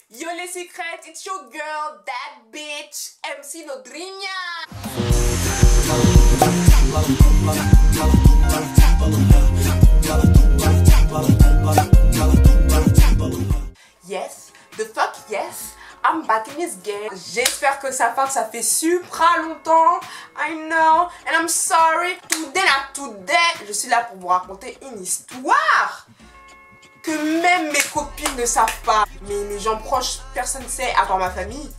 Yo les secrets, it's your girl, that bitch, MC Nodrinha. Yes, the fuck yes, I'm back in this game. J'espère que ça fait super longtemps. I know, and I'm sorry. Today, je suis là pour vous raconter une histoire que même mes copines ne savent pas. Mes gens proches, personne ne sait, à part ma famille.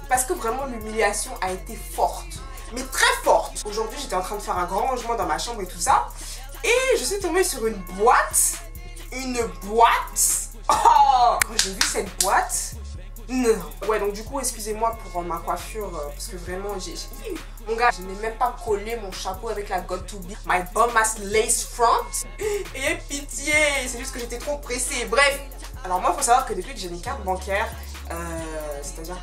Parce que vraiment l'humiliation a été forte. Mais très forte. Aujourd'hui, j'étais en train de faire un grand rangement dans ma chambre et tout ça. Et je suis tombée sur une boîte. Une boîte. Oh! Quand j'ai vu cette boîte. Non. Ouais, donc du coup, excusez-moi pour ma coiffure. Parce que vraiment, mon gars, je n'ai même pas collé mon chapeau avec la God to be. My bum ass lace front. Et pitié, c'est juste que j'étais trop pressée. Bref. Alors moi, il faut savoir que depuis que j'ai une carte bancaire, c'est-à-dire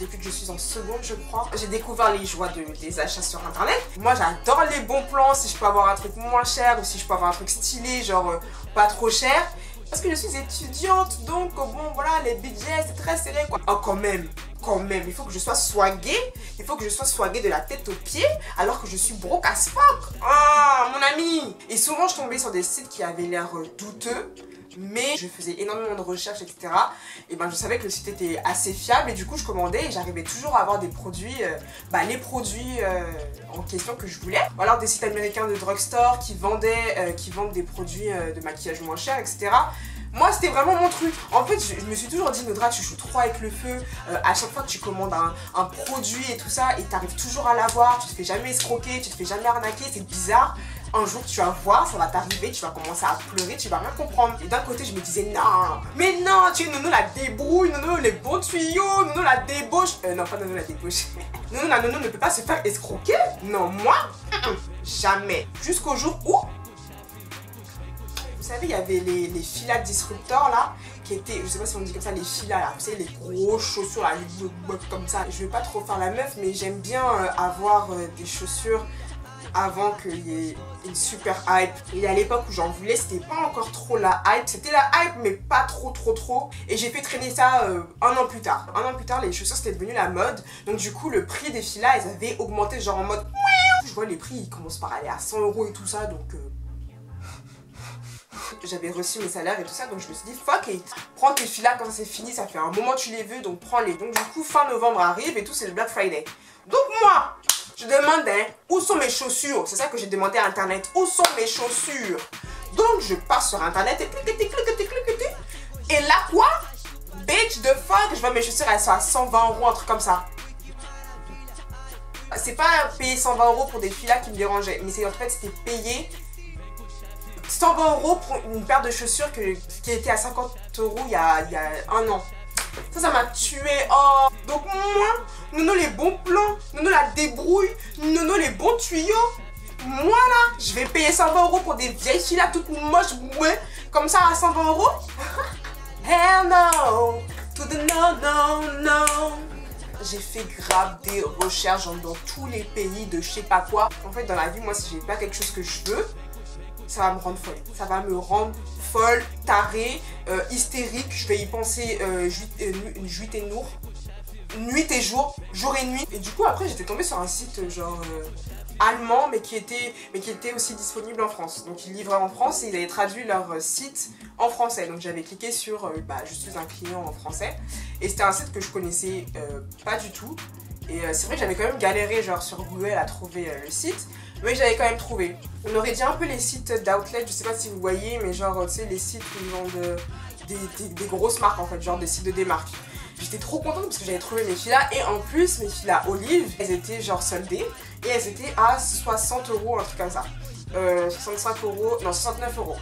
depuis que je suis en seconde, je crois, j'ai découvert les joies des achats sur internet. Moi, j'adore les bons plans, si je peux avoir un truc moins cher ou si je peux avoir un truc stylé, genre pas trop cher. Parce que je suis étudiante, donc bon, voilà, les budgets, c'est très serré, quoi. Oh, quand même, il faut que je sois swaguée. Il faut que je sois swaguée de la tête aux pieds, alors que je suis broke as fuck. Ah, mon ami. Et souvent, je tombais sur des sites qui avaient l'air douteux. Mais je faisais énormément de recherches, etc. Et ben je savais que le site était assez fiable et du coup je commandais et j'arrivais toujours à avoir des produits, les produits en question que je voulais. Ou alors des sites américains de drugstore qui vendent des produits de maquillage moins chers, etc. Moi c'était vraiment mon truc. En fait je me suis toujours dit, Nodra, tu joues trop avec le feu. À chaque fois que tu commandes un produit et tout ça et t'arrives toujours à l'avoir, tu te fais jamais escroquer, tu te fais jamais arnaquer, c'est bizarre. Un jour tu vas voir, ça va t'arriver, tu vas commencer à pleurer, tu vas rien comprendre. Et d'un côté je me disais non, mais non, tu es Nono la débrouille, Nono les bons tuyaux, Nono la débauche. Non, pas Nono la débauche. Nono la Nono ne peut pas se faire escroquer. Non, moi, jamais. Jusqu'au jour où, vous savez, il y avait les filas disrupteurs là, qui étaient, je sais pas si on dit comme ça, les filas là, vous savez, les grosses chaussures là, comme ça. Je vais pas trop faire la meuf, mais j'aime bien avoir des chaussures avant qu'il y ait une super hype. Et à l'époque où j'en voulais, c'était pas encore trop la hype. C'était la hype, mais pas trop. Et j'ai fait traîner ça un an plus tard. Un an plus tard, les chaussures, c'était devenu la mode. Donc du coup, le prix des filas, ils avaient augmenté genre en mode... Je vois les prix, ils commencent par aller à 100 € et tout ça, donc... J'avais reçu mes salaires et tout ça, donc je me suis dit fuck it, prends tes filas quand c'est fini, ça fait un moment que tu les veux, donc prends-les. Donc du coup, fin novembre arrive et tout, c'est le Black Friday. Donc moi, je demandais où sont mes chaussures. C'est ça que j'ai demandé à internet, où sont mes chaussures. Donc je passe sur internet et cliquetis. Et là quoi? Bitch de fuck, je vois mes chaussures, elles sont à 120 €, un truc comme ça. C'est pas payer 120 € pour des filas qui me dérangeaient, mais c'est en fait c'était payer 120 € pour une paire de chaussures qui était à 50 € il y a un an. Ça m'a tué. Oh. Donc moi, Nono les bons plans, Nono la débrouille, Nono les bons tuyaux. Moi là, je vais payer 120 € pour des vieilles filles là toutes moches, ouais, comme ça à 120 €. Hell no, to the no. J'ai fait grave des recherches dans tous les pays de je sais pas quoi. En fait, dans la vie, moi, si j'ai pas quelque chose que je veux, ça va me rendre folle. Ça va me rendre folle, tarée, hystérique. Je vais y penser nuit et jour, jour et nuit. Et du coup, après, j'étais tombée sur un site genre allemand, mais qui était aussi disponible en France. Donc, ils livraient en France et ils avaient traduit leur site en français. Donc, j'avais cliqué sur je suis un client en français. Et c'était un site que je connaissais pas du tout. Et c'est vrai que j'avais quand même galéré genre sur Google à trouver le site. Mais j'avais quand même trouvé. On aurait dit un peu les sites d'outlet, je sais pas si vous voyez, mais genre tu sais les sites où ils vendent des grosses marques en fait, genre des sites de démarques. J'étais trop contente parce que j'avais trouvé mes filas et en plus mes filas olives, elles étaient genre soldées et elles étaient à 60 €, un truc comme ça. 65 €, non 69 €.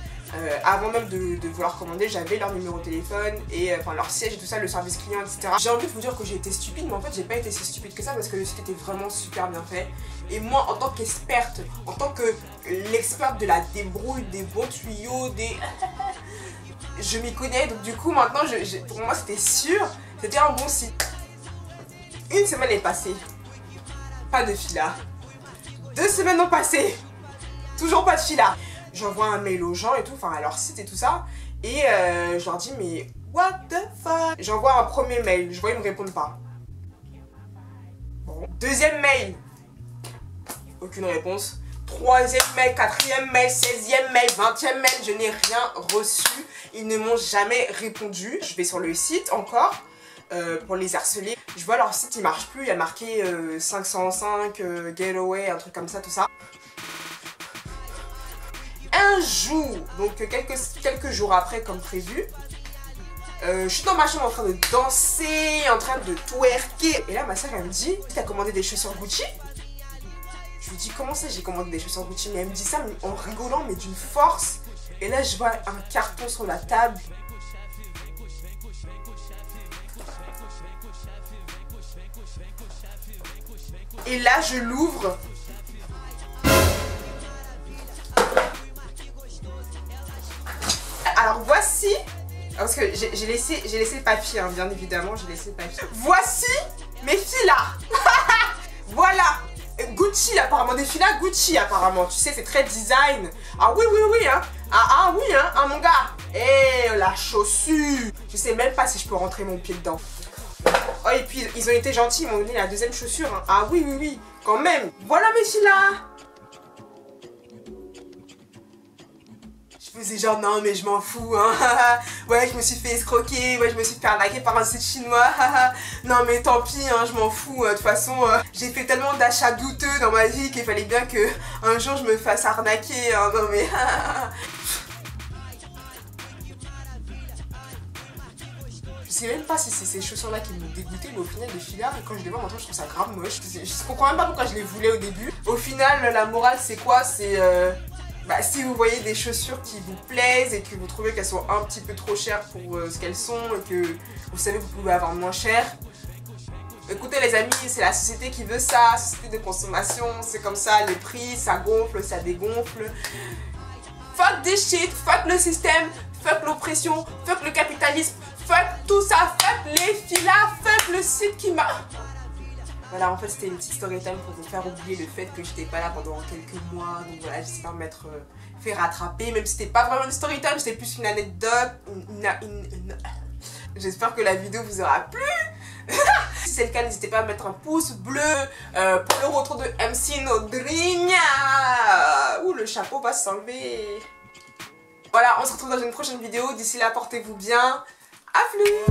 Avant même de vouloir commander, j'avais leur numéro de téléphone et leur siège et tout ça, le service client, etc. J'ai envie de vous dire que j'ai été stupide, mais en fait j'ai pas été si stupide que ça parce que le site était vraiment super bien fait. Et moi, en tant qu'experte, en tant que l'experte de la débrouille, des bons tuyaux, je m'y connais, donc du coup maintenant, pour moi c'était sûr, c'était un bon site. Une semaine est passée, pas de filas. 2 semaines ont passé, toujours pas de filas. J'envoie un mail aux gens et tout, enfin à leur site et tout ça, et je leur dis mais What the fuck? J'envoie un premier mail, je vois ils me répondent pas. Bon. Deuxième mail. Aucune réponse. Troisième mail, quatrième mail, 16e mail, 20e mail, je n'ai rien reçu. Ils ne m'ont jamais répondu. Je vais sur le site encore pour les harceler. Je vois leur site, il marche plus. Il y a marqué 505, getaway, un truc comme ça, tout ça. Un jour, donc quelques jours après comme prévu, je suis dans ma chambre en train de danser, en train de twerker. Et là ma soeur elle me dit, t'as commandé des chaussures Gucci? Je lui dis comment ça j'ai commandé des chaussures Gucci? Mais elle me dit ça en rigolant mais d'une force. Et là je vois un carton sur la table. Et là je l'ouvre. Alors voici, parce que j'ai laissé le papier, hein, bien évidemment, j'ai laissé le papier. Voici mes filas. Voilà, Gucci apparemment, des filas Gucci apparemment, tu sais c'est très design. Ah oui oui oui hein, ah oui hein, ah mon gars. Et la chaussure, je sais même pas si je peux rentrer mon pied dedans. Oh et puis ils ont été gentils, ils m'ont donné la deuxième chaussure, hein. Ah oui oui oui, quand même. Voilà mes filas. Je faisais genre non mais je m'en fous hein. Ouais je me suis fait escroquer, ouais je me suis fait arnaquer par un site chinois. Non mais tant pis hein, je m'en fous. De toute façon j'ai fait tellement d'achats douteux dans ma vie qu'il fallait bien que un jour je me fasse arnaquer hein. Non mais je sais même pas si c'est ces chaussures là qui m'ont dégoûté, mais au final les filards, quand je les vois maintenant je trouve ça grave moche. Je comprends même pas pourquoi je les voulais au début. Au final la morale c'est quoi? C'est bah, si vous voyez des chaussures qui vous plaisent et que vous trouvez qu'elles sont un petit peu trop chères pour ce qu'elles sont et que vous savez que vous pouvez avoir moins cher, écoutez les amis, c'est la société qui veut ça, société de consommation, c'est comme ça, les prix, ça gonfle, ça dégonfle. Fuck this shit, fuck le système, fuck l'oppression, fuck le capitalisme, fuck tout ça, fuck les filas, fuck le site qui m'a... Voilà, en fait, c'était une petite story time pour vous faire oublier le fait que j'étais pas là pendant quelques mois. Donc voilà, j'espère m'être fait rattraper. Même si c'était pas vraiment une story time, c'était plus une anecdote. J'espère que la vidéo vous aura plu. Si c'est le cas, n'hésitez pas à mettre un pouce bleu pour le retour de MC Nodrinha. Ouh, le chapeau va s'enlever. Voilà, on se retrouve dans une prochaine vidéo. D'ici là, portez-vous bien. À plus.